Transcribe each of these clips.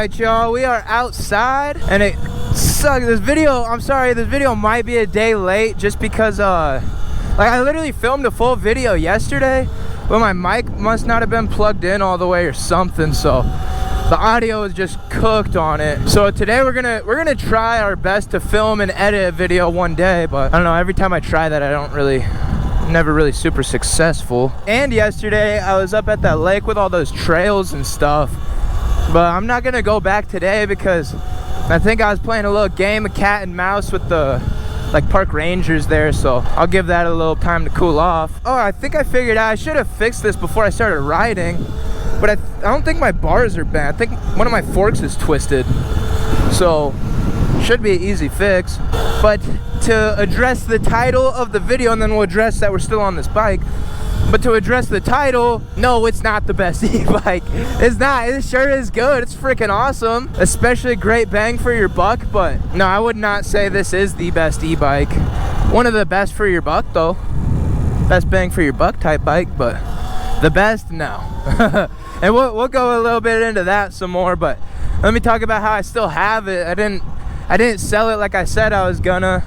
Alright, y'all, we are outside and it sucks. This video, I'm sorry, this video might be a day late just because like I literally filmed a full video yesterday, but my mic must not have been plugged in all the way or something, so the audio is just cooked on it. So today we're gonna try our best to film and edit a video one day, but I don't know, every time I try that never really super successful. And yesterday I was up at that lake with all those trails and stuff, but I'm not gonna go back today because I think I was playing a little game of cat and mouse with the like park rangers there, so I'll give that a little time to cool off. Oh, I think I figured out I should have fixed this before I started riding, but I don't think my bars are bad. I think one of my forks is twisted, so should be an easy fix. But to address the title of the video, and then we'll address that we're still on this bike, but to address the title, no, it's not the best e-bike. It's not. It sure is good. It's freaking awesome, especially great bang for your buck, but no, I would not say this is the best e-bike. One of the best for your buck though, best bang for your buck type bike, but the best, no. And we'll go a little bit into that some more, but let me talk about how I still have it. I didn't sell it like I said I was gonna,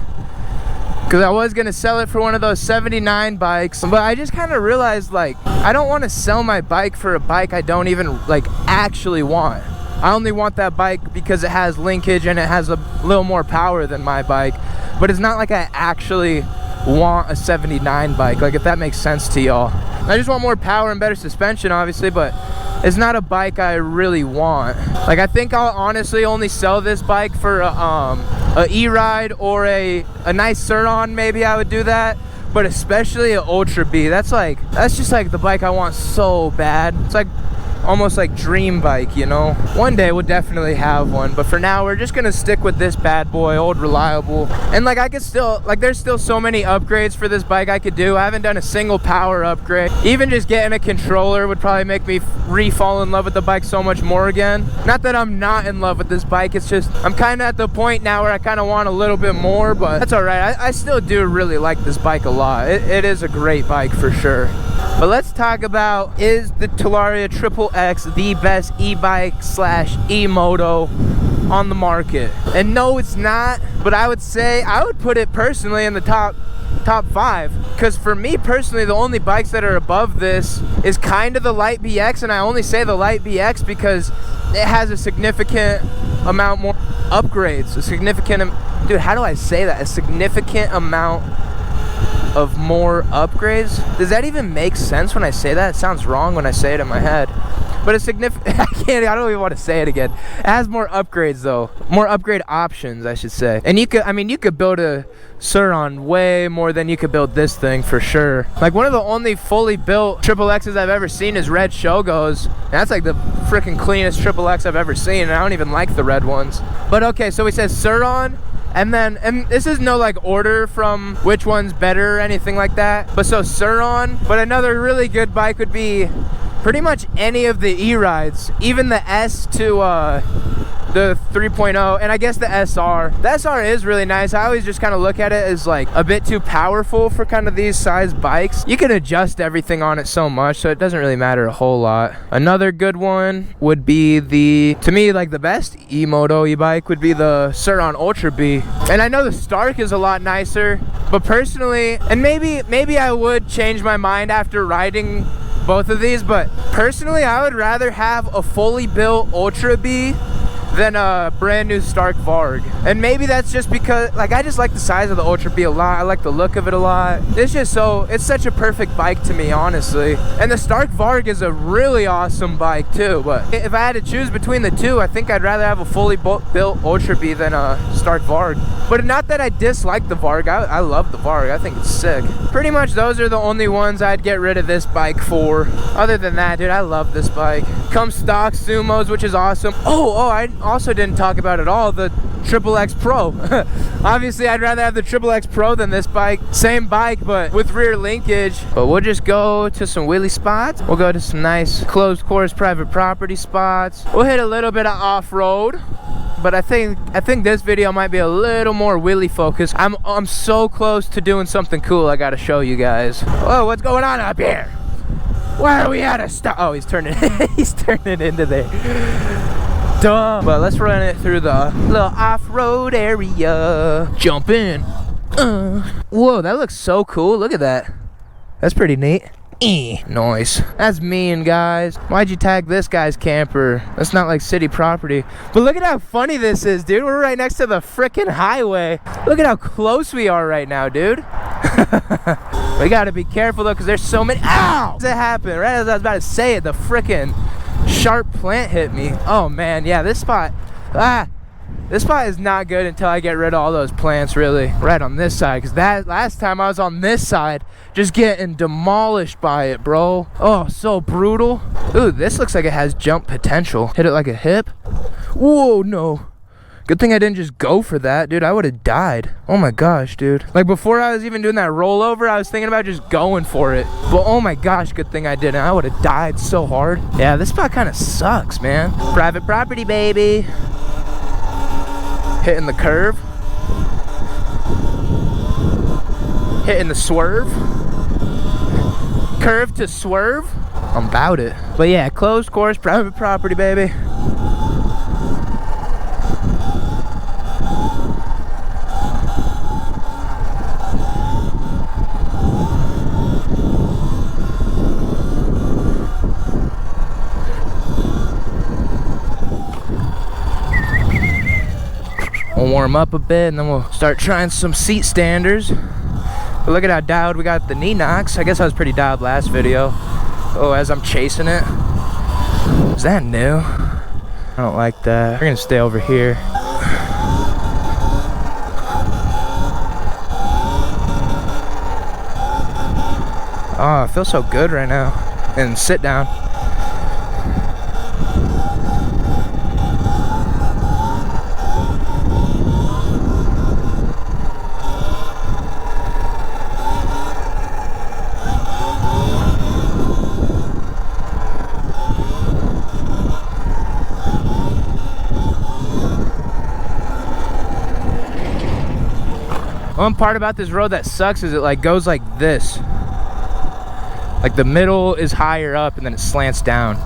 because I was gonna sell it for one of those 79 bikes, but I just kind of realized, like, I don't want to sell my bike for a bike I don't even like actually want. I only want that bike because it has linkage and it has a little more power than my bike, but it's not like I actually want a 79 bike, like, if that makes sense to y'all. I just want more power and better suspension, obviously, but it's not a bike I really want. Like, I think I'll honestly only sell this bike for a e-ride or a nice Sur-On. Maybe I would do that, but especially an Ultra B. That's just like the bike I want so bad. It's like almost like dream bike, you know. One day we'll definitely have one, but for now we're just gonna stick with this bad boy, old reliable. And like, I could still, like, there's still so many upgrades for this bike I could do. I haven't done a single power upgrade. Even just getting a controller would probably make me re-fall in love with the bike so much more again. Not that I'm not in love with this bike, it's just I'm kind of at the point now where I kind of want a little bit more, but that's all right. I still do really like this bike a lot. It is a great bike for sure. But let's talk about, is the Talaria XXX the best e-bike slash E-Moto on the market? And no, it's not, but I would say, I would put it personally in the top 5, because for me personally, the only bikes that are above this is kind of the Light BX, and I only say the Light BX because it has a significant amount more upgrades, dude, how do I say that? A significant amount of more upgrades. Does that even make sense when I say that? It sounds wrong when I say it in my head, but it's significant. I don't even want to say it again. It has more upgrades though, more upgrade options, I should say. And you could build a Sur-On way more than you could build this thing for sure. Like, one of the only fully built XXXs I've ever seen is Red Shogos, and that's like the freaking cleanest XXX I've ever seen, and I don't even like the red ones. But okay, so we said Sur-On, and this is no like order from which one's better or anything like that, but so Sur-On. But another really good bike would be pretty much any of the e-rides, even the S to the 3.0, and I guess the SR. The SR is really nice. I always just kind of look at it as like a bit too powerful for kind of these size bikes. You can adjust everything on it so much, so it doesn't really matter a whole lot. Another good one would be to me, like, the best E-Moto e-bike would be the Sur-On Ultra B. And I know the Stark is a lot nicer, but personally, and maybe I would change my mind after riding both of these, but personally I would rather have a fully built Ultra B than a brand new Stark Varg. And maybe that's just because, like, I just like the size of the Ultra B a lot. I like the look of it a lot. It's such a perfect bike to me, honestly. And the Stark Varg is a really awesome bike too, but if I had to choose between the two, I think I'd rather have a fully built Ultra B than a Stark Varg. But not that I dislike the Varg. I love the Varg. I think it's sick. Pretty much those are the only ones I'd get rid of this bike for. Other than that, dude, I love this bike. Comes stock Sumos, which is awesome. Oh, I also didn't talk about at all the XXX Pro. Obviously, I'd rather have the XXX Pro than this bike. Same bike, but with rear linkage. But we'll just go to some wheelie spots. We'll go to some nice closed course private property spots. We'll hit a little bit of off-road, but I think this video might be a little more wheelie focused. I'm so close to doing something cool I gotta show you guys. Whoa, what's going on up here? Why are we at a stop? Oh, he's turning he's turning into there. Duh. But let's run it through the little off-road area. Jump in. Whoa, that looks so cool. Look at that. That's pretty neat. Nice. That's mean, guys. Why'd you tag this guy's camper? That's not like city property. But look at how funny this is, dude. We're right next to the freaking highway. Look at how close we are right now, dude. We gotta be careful though, because there's so many. Ow! That happened right as I was about to say it. The freaking sharp plant hit me. Oh man, yeah, this spot. This spot is not good until I get rid of all those plants, really. Right on this side, because that last time I was on this side, just getting demolished by it, bro. Oh, so brutal. Ooh, this looks like it has jump potential. Hit it like a hip. Whoa, no. Good thing I didn't just go for that, dude. I would have died. Oh my gosh, dude. Like before I was even doing that rollover, I was thinking about just going for it. But oh my gosh, good thing I didn't. I would have died so hard. Yeah, this spot kind of sucks, man. Private property, baby. Hitting the curve. Hitting the swerve. Curve to swerve. I'm about it. But yeah, closed course, private property, baby. We'll warm up a bit and then we'll start trying some seat standers. But look at how dialed we got the knee knocks. I guess I was pretty dialed last video. Oh, as I'm chasing it. Is that new? I don't like that. We're gonna stay over here. Oh, I feel so good right now. And sit down. One part about this road that sucks is it like goes like this. Like the middle is higher up and then it slants down.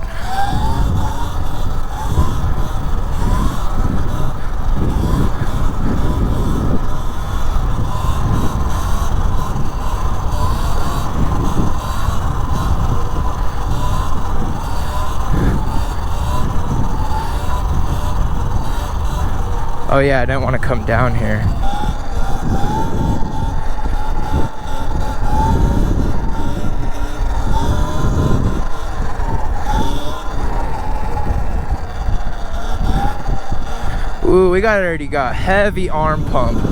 Oh yeah, I didn't want to come down here. Ooh, we already got heavy arm pump.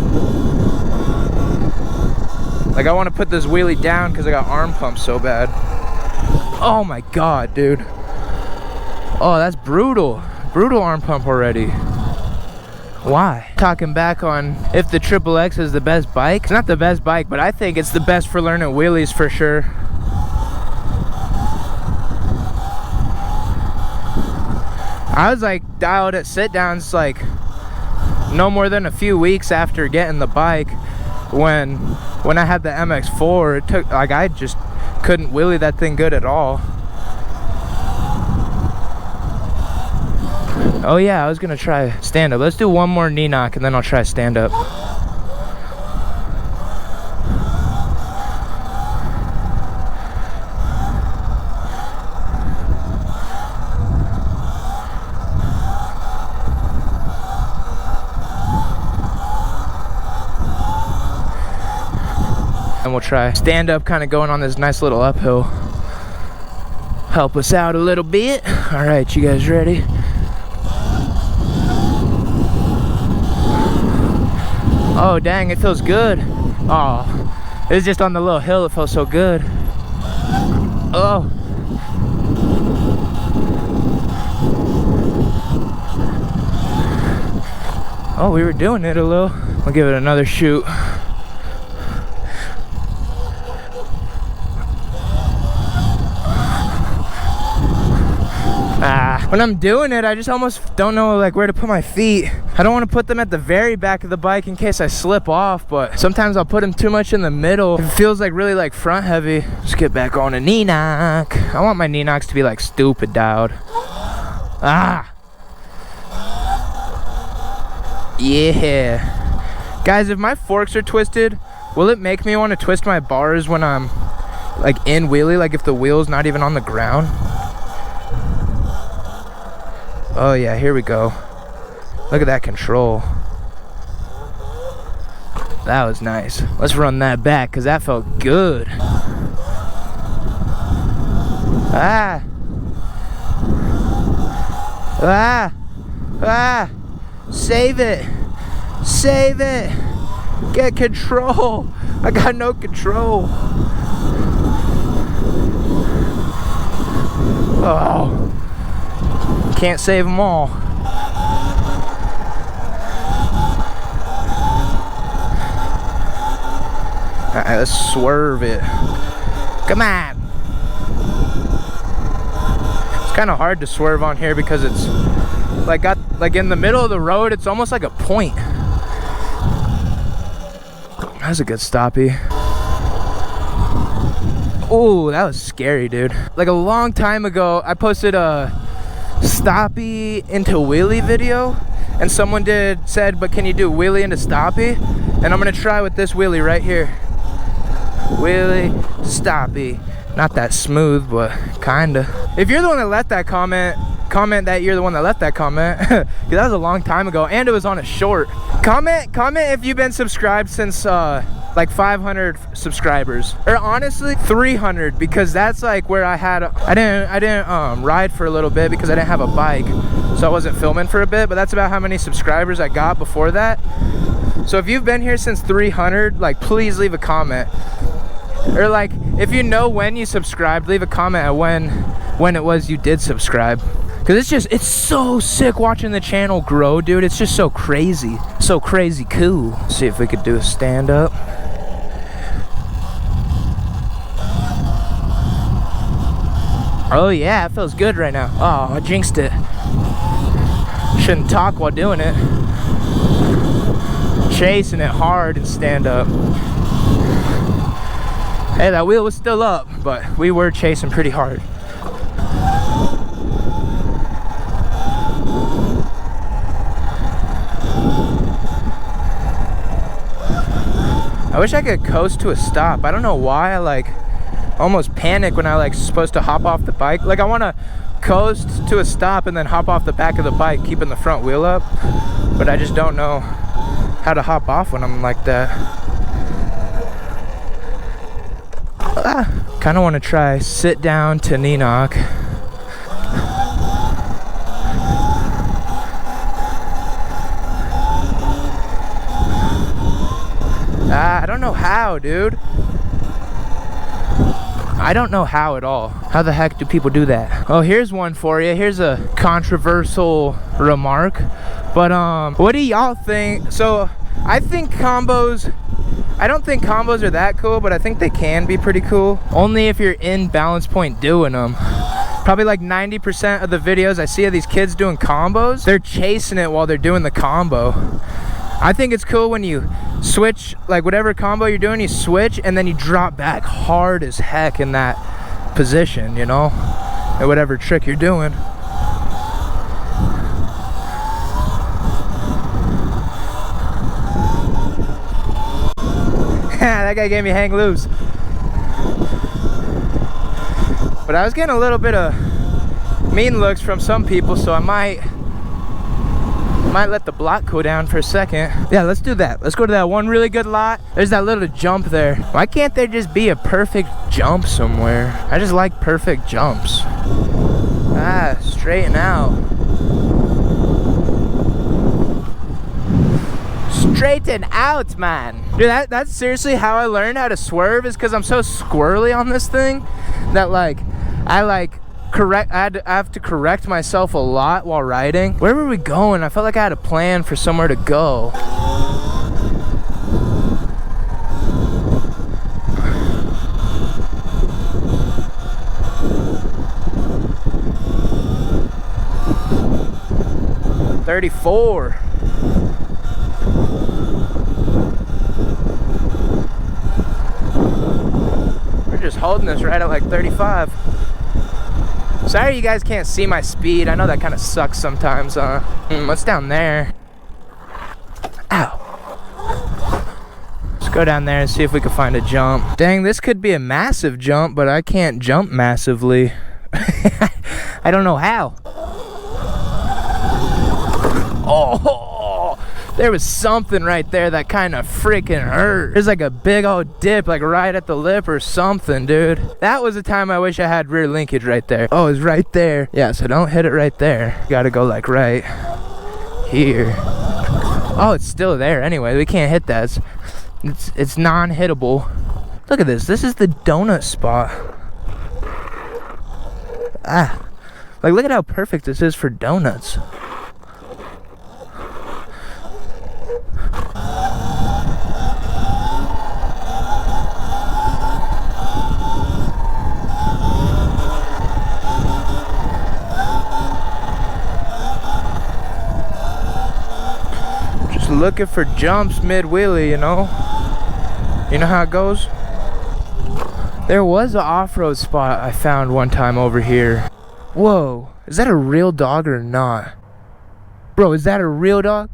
Like I want to put this wheelie down because I got arm pump so bad. Oh my god, dude. Oh, that's brutal. Brutal arm pump already. Why? Talking back on if the Triple X is the best bike. It's not the best bike, but I think it's the best for learning wheelies for sure. I was like dialed at sit downs like no more than a few weeks after getting the bike. When I had the MX4, it took like I just couldn't wheelie that thing good at all. Oh yeah, I was gonna try stand up. Let's do one more knee knock and then I'll try stand up. And we'll try stand up, kind of going on this nice little uphill. Help us out a little bit. All right, you guys ready? Oh dang, it feels good. Oh, it's just on the little hill, it feels so good. Oh. Oh, we were doing it a little. We'll give it another shoot. When I'm doing it, I just almost don't know like where to put my feet. I don't want to put them at the very back of the bike in case I slip off, but sometimes I'll put them too much in the middle. It feels like really like front heavy. Let's get back on a knee knock. I want my knee knocks to be like stupid dialed. Ah! Yeah. Guys, if my forks are twisted, will it make me want to twist my bars when I'm like in wheelie, like if the wheel's not even on the ground? Oh yeah, here we go. Look at that control. That was nice. Let's run that back because that felt good. Ah. Ah. Ah. Save it. Save it. Get control. I got no control. Oh. Can't save them all. Alright, let's swerve it. Come on. It's kind of hard to swerve on here because it's like in the middle of the road. It's almost like a point. That's a good stoppie. Oh, that was scary, dude. Like a long time ago, I posted a stoppie into wheelie video, and someone said, but can you do wheelie into stoppie? And I'm gonna try with this wheelie right here. Wheelie, stoppie. Not that smooth, but kinda. If you're the one that left that comment that you're the one that left that comment. Because that was a long time ago, and it was on a short. Comment if you've been subscribed since like 500 subscribers, or honestly 300, because that's like where I didn't ride for a little bit because I didn't have a bike, so I wasn't filming for a bit. But that's about how many subscribers I got before that. So if you've been here since 300, like, please leave a comment, or like if you know when you subscribed, leave a comment at when it was you did subscribe. Because it's so sick watching the channel grow, dude. It's just so crazy cool. Let's see if we could do a stand up. Oh yeah, it feels good right now. Oh, I jinxed it. Shouldn't talk while doing it. Chasing it hard and stand up. Hey, that wheel was still up, but we were chasing pretty hard. I wish I could coast to a stop. I don't know why I like almost panic when I like supposed to hop off the bike. Like I want to coast to a stop and then hop off the back of the bike, keeping the front wheel up. But I just don't know how to hop off when I'm like that. Kind of want to try sit down to knee knock. I don't know how, dude. I don't know how at all. How the heck do people do that? Oh, here's one for you. Here's a controversial remark. But what do y'all think? So I think combos, I don't think combos are that cool, but I think they can be pretty cool. Only if you're in balance point doing them. Probably like 90% of the videos I see of these kids doing combos, they're chasing it while they're doing the combo. I think it's cool when you switch, like whatever combo you're doing, you switch and then you drop back hard as heck in that position, you know, and whatever trick you're doing. That guy gave me hang loose. But I was getting a little bit of mean looks from some people, so I might let the block go down for a second. Yeah, let's do that. Let's go to that one really good lot. There's that little jump there. Why can't there just be a perfect jump somewhere? I just like perfect jumps. Straighten out. Straighten out, man. Dude, that's seriously how I learned how to swerve, is because I'm so squirrely on this thing that like I have to correct myself a lot while riding. Where were we going? I felt like I had a plan for somewhere to go. $34. We're just holding this right at like 35. Sorry you guys can't see my speed. I know that kind of sucks sometimes. What's down there? Go down there and see if we can find a jump. Dang, this could be a massive jump, but I can't jump massively. I don't know how. Oh, there was something right there that kind of freaking hurt. There's like a big old dip, like right at the lip or something, dude. That was the time I wish I had rear linkage right there. Oh, it's right there. Yeah, so don't hit it right there. You gotta go like right here. Oh, it's still there anyway. We can't hit that. It's non-hittable. Look at this. This is the donut spot. Ah, like look at how perfect this is for donuts. Just looking for jumps mid-wheelie, you know? You know how it goes? There was an off-road spot I found one time over here. Whoa, is that a real dog or not? Bro, is that a real dog?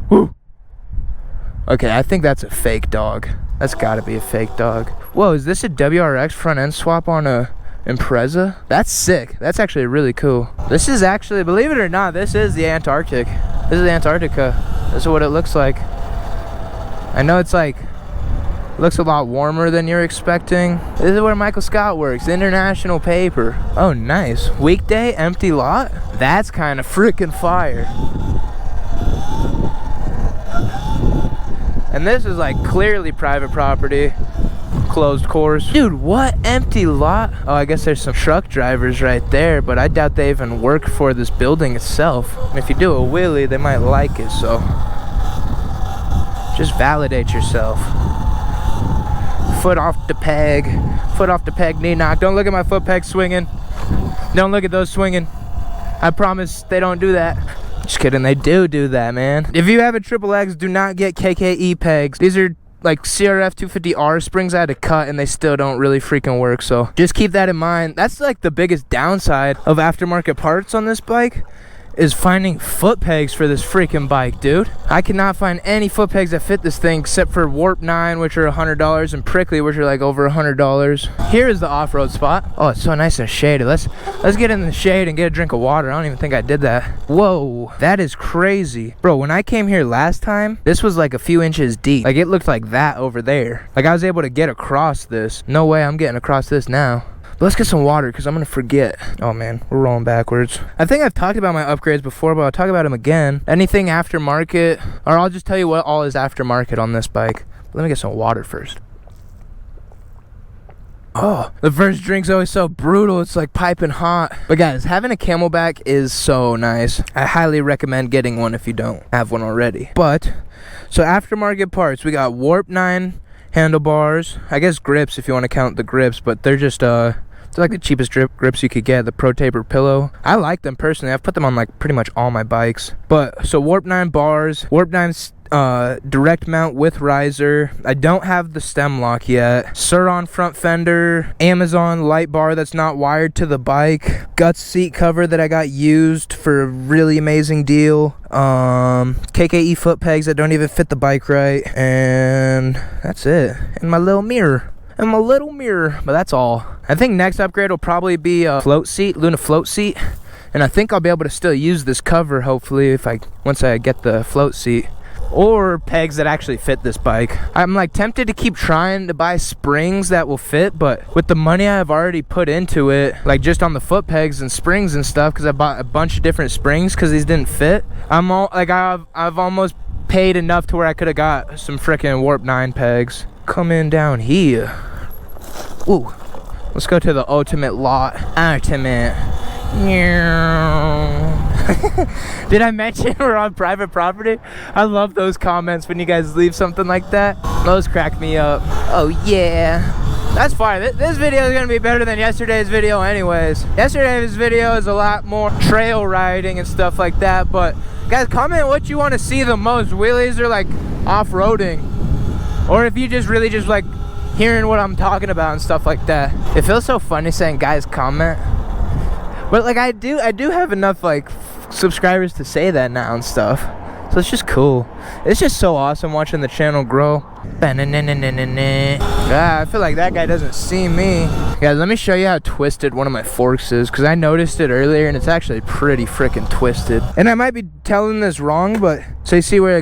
Woo. Okay, I think that's a fake dog. That's gotta be a fake dog. Whoa, is this a WRX front end swap on a Impreza? That's sick. That's actually really cool. This is actually, believe it or not, this is the Antarctic. This is Antarctica. This is what it looks like. I know it's like, looks a lot warmer than you're expecting. This is where Michael Scott works, International Paper. Oh, nice. Weekday, empty lot? That's kind of freaking fire. And this is like clearly private property. Closed course. Dude, what empty lot? Oh, I guess there's some truck drivers right there, but I doubt they even work for this building itself. And if you do a wheelie, they might like it, so just validate yourself. Foot off the peg. Foot off the peg, knee knock. Don't look at my foot peg swinging. Don't look at those swinging. I promise they don't do that. Just kidding, they do that, man. If you have a triple X, do not get KKE pegs. These are like CRF 250R springs I had to cut, and they still don't really freaking work, so just keep that in mind. That's like the biggest downside of aftermarket parts on this bike, is finding foot pegs for this freaking bike, dude. I cannot find any foot pegs that fit this thing except for Warp 9, which are $100, and Prickly, which are like over $100. Here is the off-road spot. Oh, it's so nice and shaded. Let's get in the shade and get a drink of water. I don't even think I did that. Whoa, that is crazy. Bro, when I came here last time, this was like a few inches deep. Like, it looked like that over there. Like, I was able to get across this. No way I'm getting across this now. But let's get some water, because I'm going to forget. Oh, man, we're rolling backwards. I think I've talked about my upgrades before, but I'll talk about them again. Anything aftermarket, or I'll just tell you what all is aftermarket on this bike. Let me get some water first. Oh, the first drink's always so brutal. It's like piping hot. But guys, having a Camelback is so nice. I highly recommend getting one if you don't have one already. But, so aftermarket parts, we got Warp 9 handlebars, I guess grips if you want to count the grips, but they're just they're like the cheapest grips you could get. The Pro Taper Pillow, I like them personally. I've put them on like pretty much all my bikes. But so Warp 9 bars, Warp 9 direct mount with riser. I don't have the stem lock yet. Suron front fender, Amazon light bar that's not wired to the bike, Guts seat cover that I got used for a really amazing deal, KKE foot pegs that don't even fit the bike right, and that's it. And my little mirror. But that's all. I think next upgrade will probably be a float seat, Luna float seat, and I think I'll be able to still use this cover hopefully once I get the float seat. Or pegs that actually fit this bike. I'm like tempted to keep trying to buy springs that will fit, but with the money I've already put into it, like just on the foot pegs and springs and stuff, because I bought a bunch of different springs because these didn't fit, I've almost paid enough to where I could have got some freaking Warp 9 pegs. Coming down here. Ooh, let's go to the ultimate lot. Did I mention we're on private property? I love those comments when you guys leave something like that. Those crack me up. Oh yeah, that's fine. This video is gonna be better than yesterday's video anyways. Yesterday's video is a lot more trail riding and stuff like that, but guys, comment what you want to see the most, wheelies or like off-roading, or if you just really just like hearing what I'm talking about and stuff like that. It feels so funny saying guys comment, but like I do have enough like subscribers to say that now and stuff, So it's just cool. It's just so awesome watching the channel grow. Ah, I feel like that guy doesn't see me. Guys, let me show you how twisted one of my forks is, because I noticed it earlier and it's actually pretty freaking twisted. And I might be telling this wrong, but so you see where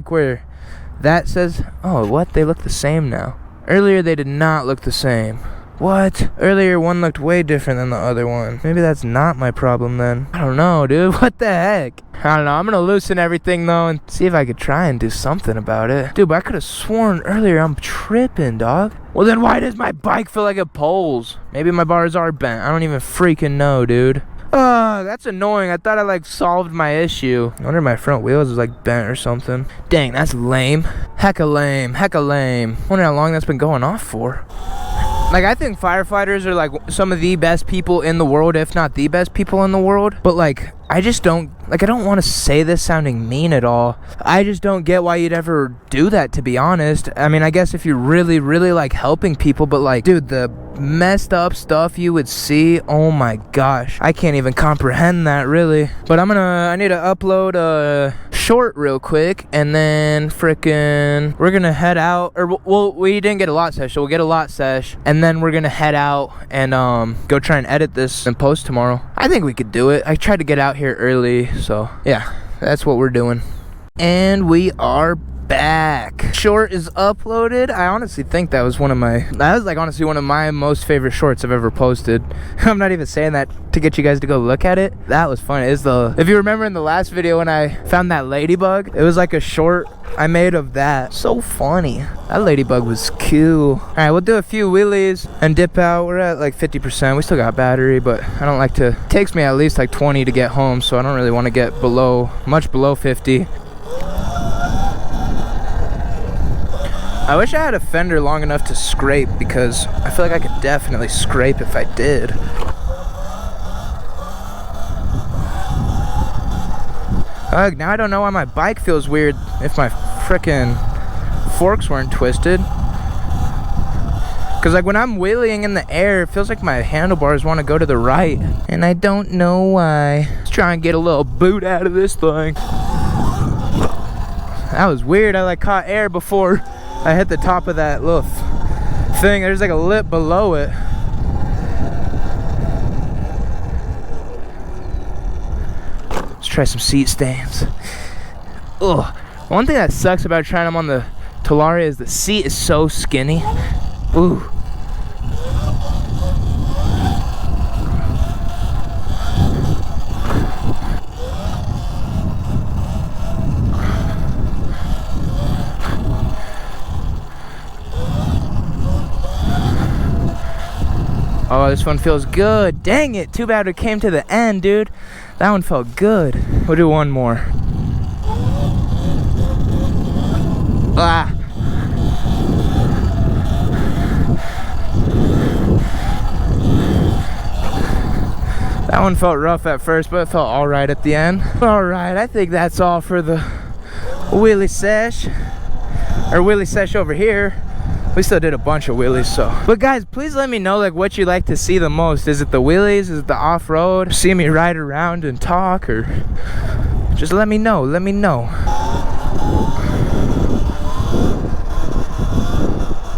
that says, oh, what? They look the same now. Earlier they did not look the same. What? Earlier one looked way different than the other one. Maybe that's not my problem then. I don't know, dude. What the heck? I don't know. I'm gonna loosen everything though and see if I could try and do something about it. Dude, but I could have sworn earlier I'm tripping, dog. Well then why does my bike feel like it pulls? Maybe my bars are bent. I don't even freaking know, dude. That's annoying. I thought I like solved my issue. I wonder if my front wheels is like bent or something. Dang, that's lame. Hecka lame. Hecka lame. Wonder how long that's been going off for. Like, I think firefighters are like some of the best people in the world, if not the best people in the world. But like, I just don't, like, I don't want to say this sounding mean at all. I just don't get why you'd ever do that, to be honest. I mean, I guess if you're really, really like helping people, but like, dude, the messed up stuff you would see, oh my gosh, I can't even comprehend that, really. But I need to upload a short real quick, and then frickin' we're gonna head out, or well, we didn't get a lot sesh, so we'll get a lot sesh, and then we're gonna head out and go try and edit this and post tomorrow. I think we could do it. I tried to get out here early, so yeah, that's what we're doing. And we are back. Short is uploaded. I honestly think that was honestly one of my most favorite shorts I've ever posted. I'm not even saying that to get you guys to go look at it. That was fun. If you remember in the last video when I found that ladybug, it was like a short I made of that. So funny. That ladybug was cool. Alright, we'll do a few wheelies and dip out. We're at like 50%. We still got battery, but I don't like to. It takes me at least like 20 to get home, so I don't really want to get much below 50. I wish I had a fender long enough to scrape, because I feel like I could definitely scrape if I did. Now I don't know why my bike feels weird if my frickin' forks weren't twisted. Cause like when I'm wheeling in the air, it feels like my handlebars want to go to the right. And I don't know why. Let's try and get a little boot out of this thing. That was weird. I like caught air before I hit the top of that little thing. There's like a lip below it. Let's try some seat stands. Ugh. One thing that sucks about trying them on the Talaria is the seat is so skinny. Ooh. Oh, this one feels good. Dang it. Too bad it came to the end, dude. That one felt good. We'll do one more. Ah. That one felt rough at first, but it felt alright at the end. Alright, I think that's all for the wheelie sesh. Or wheelie sesh over here. We still did a bunch of wheelies, so. But guys, please let me know like what you like to see the most. Is it the wheelies? Is it the off-road? See me ride around and talk, or just let me know. Let me know.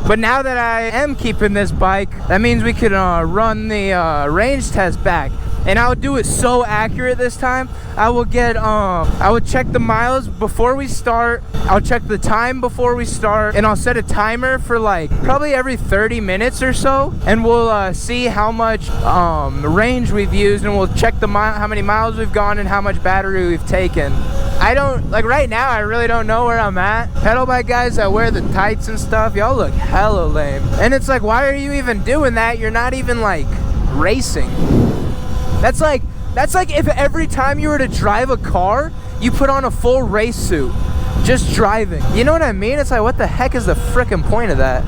But now that I am keeping this bike, that means we can run the range test back. And I'll do it so accurate this time. I will check the miles before we start. I'll check the time before we start, and I'll set a timer for like probably every 30 minutes or so, and we'll see how much range we've used, and we'll check how many miles we've gone and how much battery we've taken. I don't, like right now, I really don't know where I'm at. Pedal bike guys that wear the tights and stuff, y'all look hella lame. And it's like, why are you even doing that? You're not even like racing. That's like if every time you were to drive a car, you put on a full race suit, just driving. You know what I mean? It's like, what the heck is the frickin' point of that?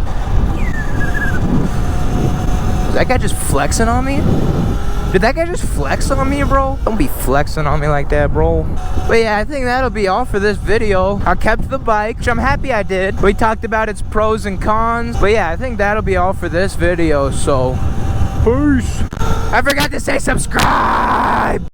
Is that guy just flexing on me? Did that guy just flex on me, bro? Don't be flexing on me like that, bro. But yeah, I think that'll be all for this video. I kept the bike, which I'm happy I did. We talked about its pros and cons. But yeah, I think that'll be all for this video, so peace. I forgot to say subscribe.